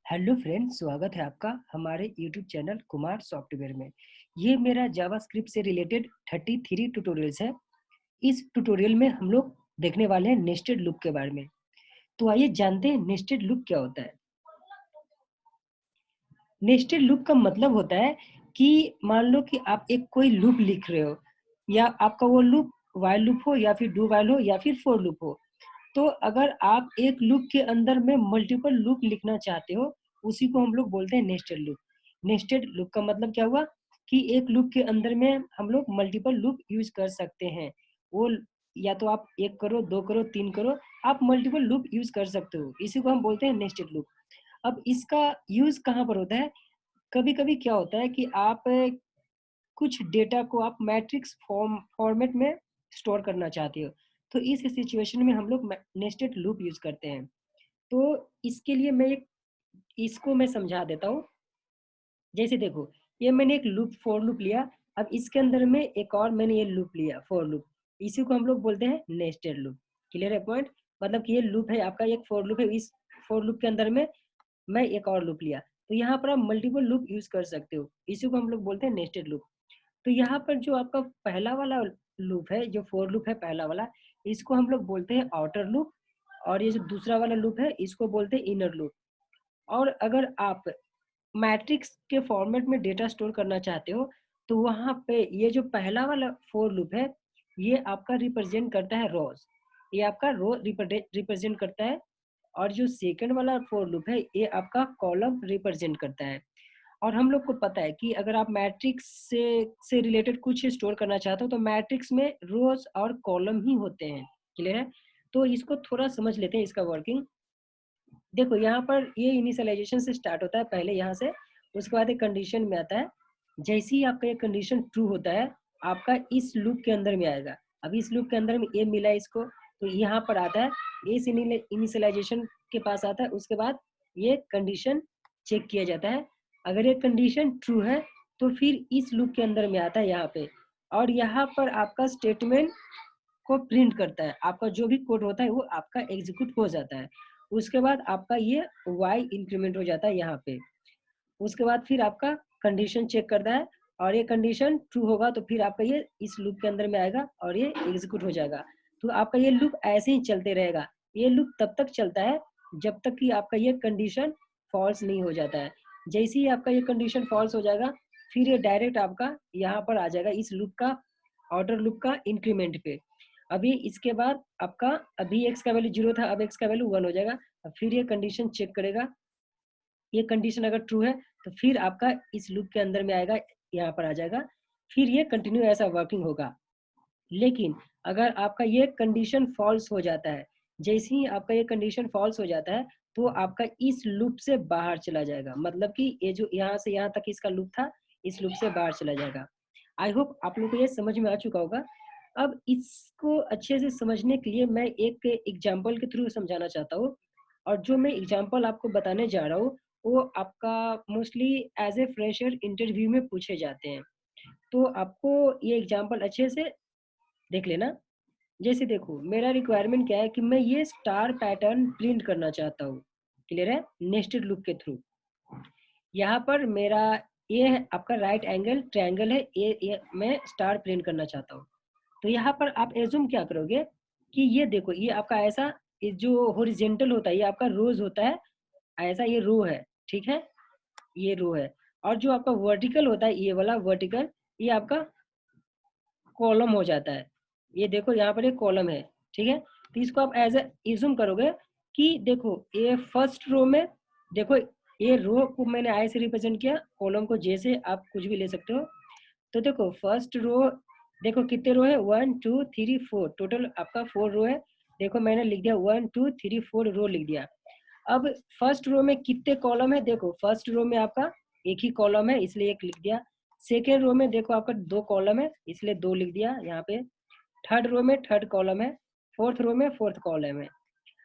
Hello friends, स्वागत है आपका हमारे यूट्यूब चैनल कुमार सॉफ्टवेयर में। ये मेरा जावास्क्रिप्ट से रिलेटेड 33 ट्यूटोरियल्स है। इस ट्यूटोरियल में हम लोग देखने वाले हैं नेस्टेड लूप के बारे में। तो आइए जानते हैं नेस्टेड लूप क्या होता है। नेस्टेड लूप का मतलब होता है कि मान लो कि आप एक कोई लूप लिख रहे हो, या आपका वो लूप व्हाइल लूप हो या फिर डू व्हाइल हो या फिर फॉर लूप हो। तो अगर आप एक लूप के अंदर में मल्टीपल लूप लिखना चाहते हो, उसी को हम लोग बोलते हैं नेस्टेड लूप। नेस्टेड लूप का मतलब क्या हुआ कि एक लूप के अंदर में हम लोग मल्टीपल लूप यूज कर सकते हैं। वो या तो आप एक करो, दो करो, तीन करो, आप मल्टीपल लूप यूज कर सकते हो। इसी को हम बोलते हैं नेस्टेड लूप। अब इसका यूज कहाँ पर होता है? कभी कभी क्या होता है कि आप कुछ डेटा को आप मैट्रिक्स फॉर्मेट में स्टोर करना चाहते हो, तो इस सिचुएशन में हम लोग नेस्टेड लूप यूज करते हैं। तो इसके लिए इसको मैं समझा देता हूँ। जैसे देखो, ये मैंने एक लूप फॉर लूप लिया। अब इसके अंदर में एक और मैंने ये लूप लिया फॉर लूप। इसी को हम लोग बोलते हैं नेस्टेड लूप। क्लियर है पॉइंट? मतलब कि ये लूप है आपका, एक फॉर लूप है। इस फॉर लूप के अंदर में मैं एक और लूप लिया, तो यहाँ पर आप मल्टीपल लूप यूज कर सकते हो। इसी को हम लोग बोलते हैं नेस्टेड लूप। तो यहाँ पर जो आपका पहला वाला लूप है, जो फॉर लूप है पहला वाला, इसको हम लोग बोलते हैं आउटर लूप। और ये जो दूसरा वाला लूप है, इसको बोलते हैं इनर लूप। और अगर आप मैट्रिक्स के फॉर्मेट में डेटा स्टोर करना चाहते हो, तो वहाँ पे ये जो पहला वाला फॉर लूप है, ये आपका रिप्रेजेंट करता है रोज। ये आपका रो रिप्रेजेंट करता है। और जो सेकंड वाला फॉर लूप है, ये आपका कॉलम रिप्रेजेंट करता है। और हम लोग को पता है कि अगर आप मैट्रिक्स से रिलेटेड कुछ स्टोर करना चाहते हो, तो मैट्रिक्स में रोज और कॉलम ही होते हैं। क्लियर है? तो इसको थोड़ा समझ लेते हैं, इसका वर्किंग। देखो, यहाँ पर ये इनिशियलाइजेशन से स्टार्ट होता है पहले यहाँ से। उसके बाद एक कंडीशन में आता है। जैसे ही आपका ये कंडीशन ट्रू होता है, आपका इस लूप के अंदर में आएगा। अब इस लूप के अंदर में ये मिला इसको, तो यहाँ पर आता है। इस इनिशियलाइजेशन के पास आता है। उसके बाद ये कंडीशन चेक किया जाता है। अगर ये कंडीशन ट्रू है, तो फिर इस लूप के अंदर में आता है यहाँ पे। और यहाँ पर आपका स्टेटमेंट को प्रिंट करता है। आपका जो भी कोड होता है वो आपका एग्जीक्यूट हो जाता है। उसके बाद आपका ये y इंक्रीमेंट हो जाता है यहाँ पे। उसके बाद फिर आपका कंडीशन चेक करता है, और ये कंडीशन ट्रू होगा तो फिर आपका ये इस लूप के अंदर में आएगा और ये एग्जीक्यूट हो जाएगा। तो आपका ये लूप ऐसे ही चलते रहेगा। ये लूप तब तक चलता है जब तक कि आपका ये कंडीशन फॉल्स नहीं हो जाता है। जैसे ही आपका ये कंडीशन फॉल्स हो जाएगा, फिर ये डायरेक्ट आपका यहाँ पर आ जाएगा, इस लूप का ऑर्डर लूप का इंक्रीमेंट पे। अभी इसके बाद आपका, अभी x का वैल्यू 0 था, अब x का वैल्यू 1 हो जाएगा। अब फिर ये कंडीशन चेक करेगा। ये कंडीशन अगर ट्रू है, तो फिर आपका इस लूप के अंदर में आएगा, यहाँ पर आ जाएगा। फिर ये कंटिन्यू ऐसा वर्किंग होगा। लेकिन अगर आपका ये कंडीशन फॉल्स हो जाता है, जैसे ही आपका ये कंडीशन फॉल्स हो जाता है, तो आपका इस लूप से बाहर चला जाएगा। मतलब कि ये जो यहाँ से यहाँ तक इसका लूप था, इस लूप से बाहर चला जाएगा। आई होप आप लोग को ये समझ में आ चुका होगा। अब इसको अच्छे से समझने के लिए मैं एक एग्जाम्पल के थ्रू समझाना चाहता हूँ। और जो मैं एग्जाम्पल आपको बताने जा रहा हूँ, वो आपका mostly as a fresher interview में पूछे जाते हैं। तो आपको ये एग्जाम्पल अच्छे से देख लेना। जैसे देखो, मेरा रिक्वायरमेंट क्या है कि मैं ये स्टार पैटर्न प्रिंट करना चाहता हूँ। क्लियर है? नेस्टेड लूप के थ्रू। यहाँ पर मेरा ये है आपका राइट एंगल ट्रायंगल है, ये मैं स्टार प्रिंट करना चाहता हूँ। तो यहाँ पर आप एज्यूम क्या करोगे कि ये देखो, ये आपका ऐसा, ये जो हॉरिजेंटल होता है ये आपका रोज होता है, ऐसा ये रो है। ठीक है? ये रो है। और जो आपका वर्टिकल होता है, ये वाला वर्टिकल, ये आपका कॉलम हो जाता है। ये देखो, यहाँ पर एक कॉलम है। ठीक है? तो इसको आप एज एज्यूम करोगे कि देखो, ये फर्स्ट रो में देखो, ये रो को मैंने आई से रिप्रेजेंट किया, कॉलम को जे से आप कुछ भी ले सकते हो। तो देखो, फर्स्ट रो, देखो कितने रो है, 1 2 3 4, टोटल आपका 4 रो है। देखो मैंने लिख दिया 1 2 3 4 रो लिख दिया। अब फर्स्ट रो में कितने कॉलम है? देखो, फर्स्ट रो में आपका एक ही कॉलम है, इसलिए एक लिख दिया। सेकेंड रो में देखो आपका दो कॉलम है, इसलिए दो लिख दिया यहाँ पे। थर्ड रो में थर्ड कॉलम है। फोर्थ रो में फोर्थ कॉलम है।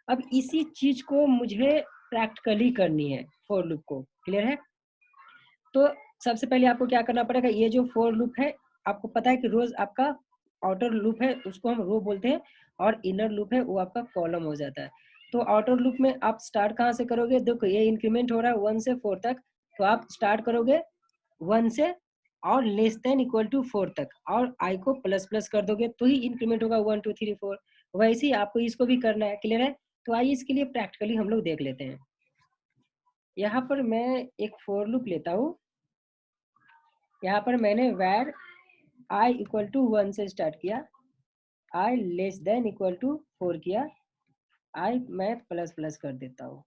अब इसी चीज को मुझे प्रैक्टिकली करनी है, फॉर लूप को। क्लियर है? तो सबसे पहले आपको क्या करना पड़ेगा, ये जो फॉर लूप है, आपको पता है कि रोज आपका आउटर लूप है, उसको हम रो बोलते हैं, और इनर लूप है वो आपका कॉलम हो जाता है। तो आउटर लूप में आप स्टार्ट कहाँ से करोगे? देखो ये इंक्रीमेंट हो रहा है 1 से 4 तक, तो आप स्टार्ट करोगे 1 से और लेस देन इक्वल टू 4 तक, और आई को प्लस प्लस कर दोगे तो ही इंक्रीमेंट होगा 1 2 3 4। वैसे ही आपको इसको भी करना है। क्लियर है? तो आइए इसके लिए प्रैक्टिकली हम लोग देख लेते हैं। यहाँ पर मैं एक फोर लूप लेता हूँ। यहाँ पर मैंने where i इक्वल टू 1 से स्टार्ट किया, i less than equal to 4 किया, i मैं प्लस प्लस कर देता हूँ।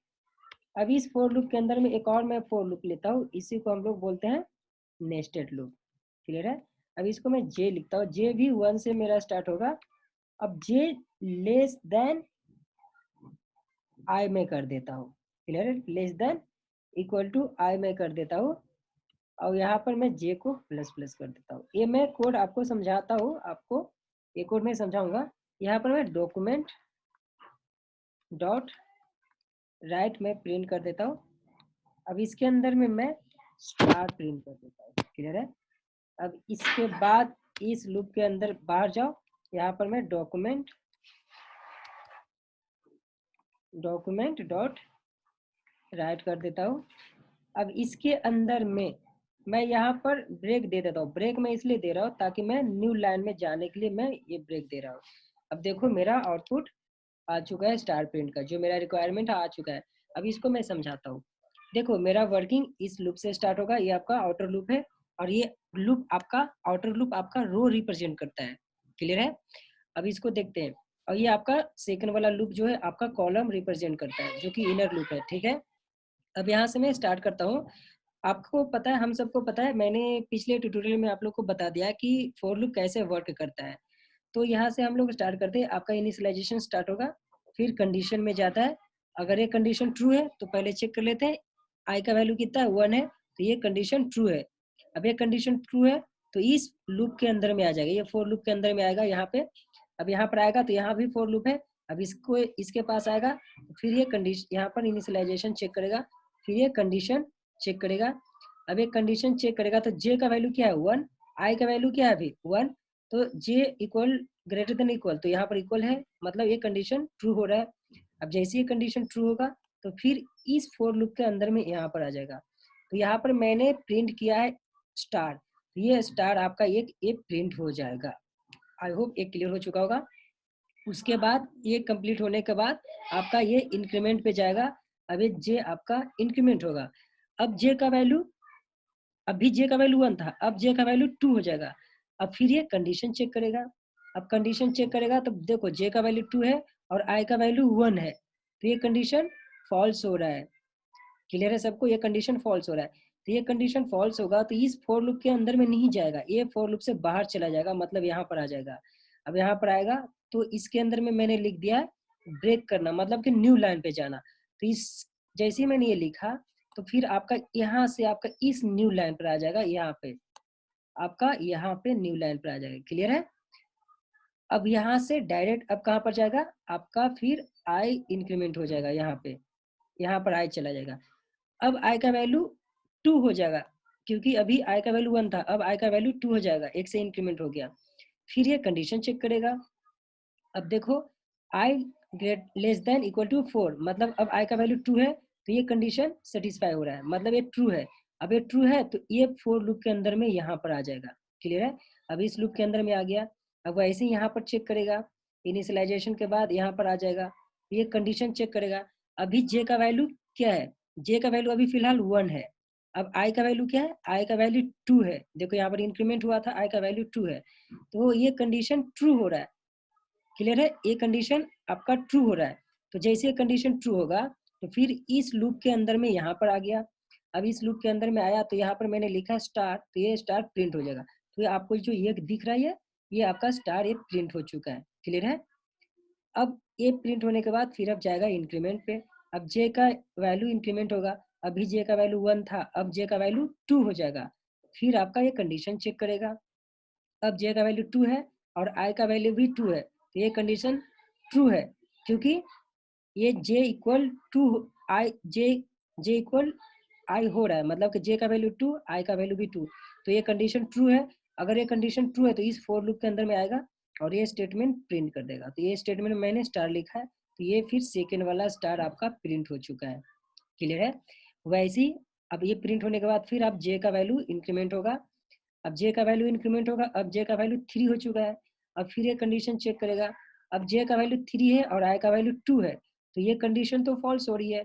अब इस फोर लूप के अंदर में एक और मैं फोर लूप लेता हूँ, इसी को हम लोग बोलते हैं नेस्टेड लूप। क्लियर है? अब इसको मैं j लिखता हूँ, j भी 1 से मेरा स्टार्ट होगा। अब j लेस देन i में कर देता हूँ। क्लियर है? Less than equal to i में कर देता हूँ, और यहाँ पर मैं j को प्लस प्लस कर देता हूँ। ये मैं कोड आपको समझाता हूँ, आपको ये कोड मैं समझाऊंगा। यहाँ पर मैं डॉक्यूमेंट डॉट राइट में प्रिंट कर देता हूँ। अब इसके अंदर में मैं स्टार प्रिंट कर देता हूँ। क्लियर है? अब इसके बाद इस लूप के अंदर बाहर जाओ, यहाँ पर मैं डॉक्यूमेंट डॉट राइट कर देता हूँ। अब इसके अंदर में मैं यहाँ पर ब्रेक दे देता हूँ। ब्रेक मैं इसलिए दे रहा हूँ ताकि मैं न्यू लाइन में जाने के लिए मैं ये ब्रेक दे रहा हूँ। अब देखो मेरा आउटपुट आ चुका है स्टार प्रिंट का, जो मेरा रिक्वायरमेंट आ चुका है। अब इसको मैं समझाता हूँ। देखो मेरा वर्किंग इस लूप से स्टार्ट होगा, ये आपका आउटर लूप है, और ये लूप आपका आउटर लूप आपका रो रिप्रेजेंट करता है। क्लियर है? अब इसको देखते हैं। और ये आपका सेकंड वाला लूप जो है आपका कॉलम रिप्रेजेंट करता है, जो कि इनर लूप है। ठीक है? अब यहाँ से मैं स्टार्ट करता हूँ। आपको पता है, हम सबको पता है, मैंने पिछले ट्यूटोरियल में आप लोग को बता दिया कि फॉर लूप कैसे वर्क करता है। तो यहाँ से हम लोग स्टार्ट करते हैं। आपका इनिशियलाइजेशन स्टार्ट होगा, फिर कंडीशन में जाता है। अगर ये कंडीशन ट्रू है तो पहले चेक कर लेते हैं आई का वैल्यू कितना है, 1 है, तो ये कंडीशन ट्रू है। अब ये कंडीशन ट्रू है तो इस लूप के अंदर में आ जाएगा, ये फोर लूप के अंदर में आएगा यहाँ पे। अब यहाँ पर आएगा तो यहाँ भी फोर लूप है। अब इसको इसके पास आएगा तो फिर ये कंडीशन यहाँ पर इनिशियलाइजेशन चेक करेगा, फिर ये कंडीशन चेक करेगा। अब ये कंडीशन चेक करेगा तो जे का वैल्यू क्या है, 1, आई का वैल्यू क्या है अभी 1, तो J equal greater than equal, तो यहाँ पर इक्वल है, मतलब ये कंडीशन ट्रू हो रहा है। अब जैसे ये कंडीशन ट्रू होगा तो फिर इस फोर लूप के अंदर में यहाँ पर आ जाएगा। तो यहाँ पर मैंने प्रिंट किया है स्टार, तो ये स्टार आपका एक प्रिंट हो जाएगा। आई होप ये क्लियर हो चुका होगा। उसके बाद ये कंप्लीट होने के बाद आपका ये इंक्रीमेंट पे जाएगा। अब ये जे आपका इंक्रीमेंट होगा। अब जे का वैल्यू, अभी जे का वैल्यू 1 था, अब जे का वैल्यू 2 हो जाएगा। अब फिर ये कंडीशन चेक करेगा। अब कंडीशन चेक करेगा तो देखो जे का वैल्यू 2 है और आई का वैल्यू 1 है, तो ये कंडीशन फॉल्स हो रहा है। क्लियर है सबको? ये कंडीशन फॉल्स हो रहा है। तो ये कंडीशन फॉल्स होगा तो इस फोर लूप के अंदर में नहीं जाएगा, ये फोर लूप से बाहर चला जाएगा, मतलब यहाँ पर आ जाएगा। अब यहाँ पर आएगा तो इसके अंदर में मैंने लिख दिया है ब्रेक करना, मतलब कि न्यू लाइन पे जाना। तो इस जैसे ही मैंने ये लिखा तो फिर आपका यहाँ से आपका इस न्यू लाइन पर आ जाएगा, यहाँ पे आपका यहाँ पे न्यू लाइन पर आ जाएगा। क्लियर है? अब यहाँ से डायरेक्ट अब कहाँ पर जाएगा आपका, फिर आई इंक्रीमेंट हो जाएगा, यहाँ पे यहाँ पर आई चला जाएगा। अब आई का वैल्यू 2 हो जाएगा, क्योंकि अभी आई का वैल्यू 1 था, अब आई का वैल्यू 2 हो जाएगा, एक से इंक्रीमेंट हो गया। फिर ये कंडीशन चेक करेगा। अब देखो I great less than equal to 4, मतलब अब आई का वैल्यू 2 है, तो ये कंडीशन सेटिस्फाई हो रहा है, मतलब ये ट्रू है। अब ये ट्रू है तो ये फोर लूप के अंदर में यहाँ पर आ जाएगा। क्लियर है? अब इस लूप के अंदर में आ गया। अब वैसे ही यहाँ पर चेक करेगा, इनिशियलाइजेशन के बाद यहाँ पर आ जाएगा, ये कंडीशन चेक करेगा। अभी जे का वैल्यू क्या है, जे का वैल्यू अभी फिलहाल 1 है। अब आई का वैल्यू क्या है, आई का वैल्यू 2 है, देखो यहाँ पर इंक्रीमेंट हुआ था, आई का वैल्यू 2 है, तो ये कंडीशन ट्रू हो रहा है। क्लियर है? ये कंडीशन आपका ट्रू हो रहा है। तो जैसे ये कंडीशन ट्रू होगा तो फिर इस लूप के अंदर में यहाँ पर आ गया। अब इस लूप के अंदर में आया तो यहाँ पर मैंने लिखा स्टार, तो ये स्टार प्रिंट हो जाएगा। तो ये आपको जो ये दिख रहा है ये आपका स्टार ये प्रिंट हो चुका है। क्लियर है? अब ये प्रिंट होने के बाद फिर अब जाएगा इंक्रीमेंट पे। अब जे का वैल्यू इंक्रीमेंट होगा, अभी जे का वैल्यू 1 था, अब जे का वैल्यू 2 हो जाएगा। फिर आपका ये कंडीशन चेक करेगा। अब जे का वैल्यू 2 है और आई का वैल्यू भी 2 है, तो ये कंडीशन ट्रू है, क्योंकि ये J equal to I J equal I हो रहा है, मतलब कि जे का वैल्यू 2, आई का वैल्यू भी 2, तो ये कंडीशन ट्रू है। अगर ये कंडीशन ट्रू है तो इस फोर लूप के अंदर में आएगा और ये स्टेटमेंट प्रिंट कर देगा। तो ये स्टेटमेंट मैंने स्टार लिखा है, तो ये फिर सेकेंड वाला स्टार आपका प्रिंट हो चुका है। क्लियर है? वैसे ही अब ये प्रिंट होने के बाद फिर आप जे का वैल्यू इंक्रीमेंट होगा। अब जे का वैल्यू इंक्रीमेंट होगा, अब जे का वैल्यू 3 हो चुका है। अब फिर ये कंडीशन चेक करेगा, अब जे का वैल्यू 3 है और आई का वैल्यू 2 है, तो ये कंडीशन तो फॉल्स हो रही है।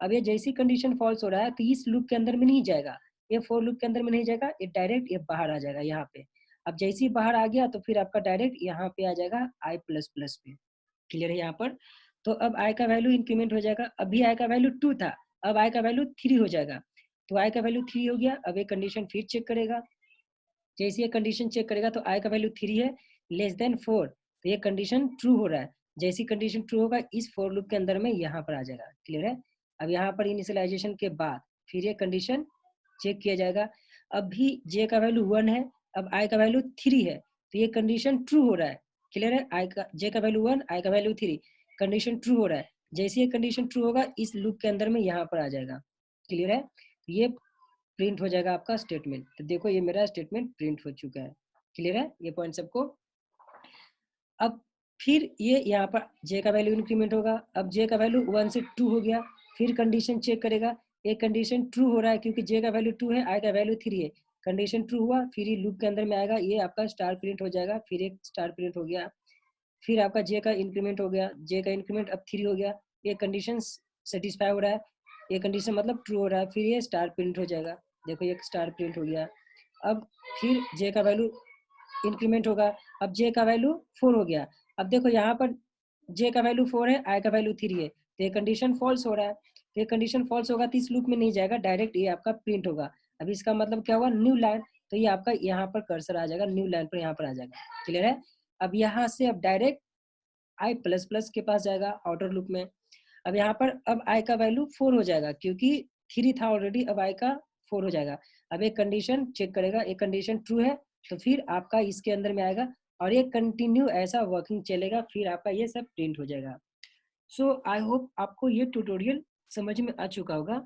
अब ये जैसी कंडीशन फॉल्स हो रहा है तो इस लूप के अंदर में नहीं जाएगा, ये फोर लूप के अंदर में नहीं जाएगा, ये डायरेक्ट ये बाहर आ जाएगा यहाँ पे। अब जैसे ही बाहर आ गया तो फिर आपका डायरेक्ट यहाँ पे आ जाएगा आई प्लस प्लस पे। क्लियर है यहाँ पर? तो अब आई का वैल्यू इंक्रीमेंट हो जाएगा, अभी आई का वैल्यू 2 था, अब आई का वैल्यू 3 हो जाएगा। तो आई का वैल्यू 3 हो गया, अब ये कंडीशन फिर चेक करेगा, जैसे ये कंडीशन चेक करेगा तो आई का वैल्यू 3 है लेस देन 4, तो ये कंडीशन ट्रू हो रहा है। जैसी कंडीशन ट्रू होगा इस फोर लूप के अंदर में यहाँ पर आ जाएगा। क्लियर है? अब यहाँ पर इनिशियलाइजेशन के बाद फिर ये कंडीशन चेक किया जाएगा, अभी जे का वैल्यू 1 है, अब आई का वैल्यू 3 है, तो ये कंडीशन ट्रू हो रहा है। क्लियर है? आई का जे का वैल्यू 1, आई का वैल्यू 3, कंडीशन ट्रू हो रहा है। जैसे ये कंडीशन ट्रू होगा इस लूप के अंदर में यहाँ पर आ जाएगा। क्लियर है? ये प्रिंट हो जाएगा आपका स्टेटमेंट। तो देखो ये मेरा स्टेटमेंट प्रिंट हो चुका है। क्लियर है ये पॉइंट सबको? अब फिर ये यहाँ पर जे का वैल्यू इंक्रीमेंट होगा, अब जे का वैल्यू 1 से 2 हो गया, फिर कंडीशन चेक करेगा, ये कंडीशन ट्रू हो रहा है क्योंकि जे का वैल्यू 2 है, आई का वैल्यू 3 है, कंडीशन ट्रू हुआ, फिर ये लूप के अंदर में आएगा, ये आपका स्टार प्रिंट हो जाएगा, फिर एक स्टार प्रिंट हो गया, फिर आपका जे का इंक्रीमेंट हो गया, जे का इंक्रीमेंट अब 3 हो गया, ये कंडीशन सेटिस्फाई हो रहा है, ये कंडीशन मतलब ट्रू हो रहा है, फिर ये स्टार प्रिंट हो जाएगा। देखो ये स्टार प्रिंट हो गया। अब फिर जे का वैल्यू इंक्रीमेंट होगा, अब जे का वैल्यू 4 हो गया। अब देखो यहाँ पर जे का वैल्यू 4 है, आई का वैल्यू 3 है, तो ये कंडीशन फॉल्स हो रहा है। तो ये कंडीशन फॉल्स होगा तो इस लूप में नहीं जाएगा, डायरेक्ट ये आपका प्रिंट होगा। अब इसका मतलब क्या हुआ? न्यू लाइन, तो ये आपका यहाँ पर कर्सर आ जाएगा, न्यू लाइन पर यहाँ पर आ जाएगा। क्लियर है? अब यहाँ से अब डायरेक्ट आई प्लस प्लस के पास जाएगा आउटर लूप में। अब यहाँ पर अब आई का वैल्यू 4 हो जाएगा क्योंकि 3 था ऑलरेडी, अब आई का 4 हो जाएगा। अब एक कंडीशन चेक करेगा, एक कंडीशन ट्रू है तो फिर आपका इसके अंदर में आएगा और ये कंटिन्यू ऐसा वर्किंग चलेगा, फिर आपका ये सब प्रिंट हो जाएगा। सो आई होप आपको ये ट्यूटोरियल समझ में आ चुका होगा।